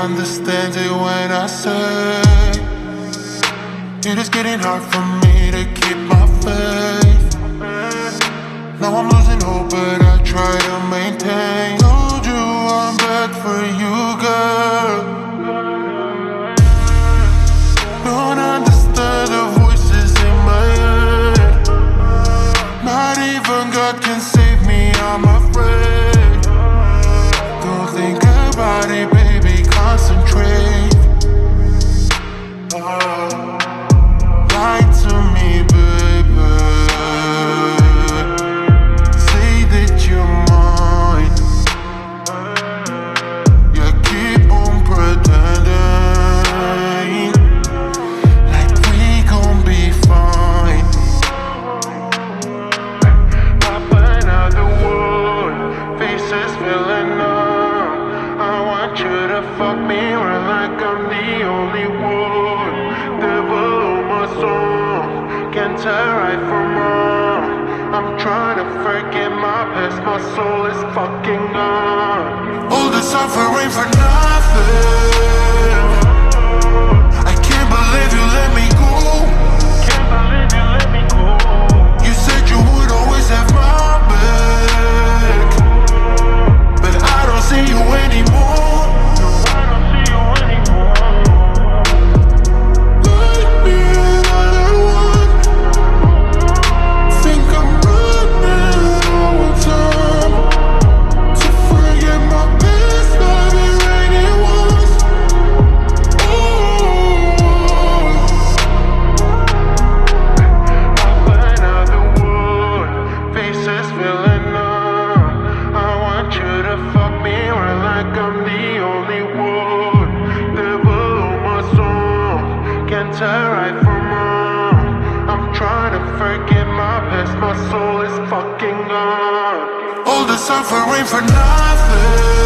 understands it when I say it is getting hard for me to keep my faith. Now I'm losing hope, but I try to maintain. Told you I'm bad for you, girl. Don't understand the voices in my head. Not even God can save me, I'm afraid. Don't think about it, baby, concentrate. Lie to me, baby. Say that you're mine. Yeah, keep on pretending like we gon' be fine. Popping out the wood, faces filling up. I want you to fuck me right like I'm the only one. Devil on my soul, can't tell right from wrong. I'm trying to forget my past, my soul is fucking gone. All the suffering for nothing. I can't believe you let me go. You said you would always have my back, but I don't see you anymore. Suffering for nothing.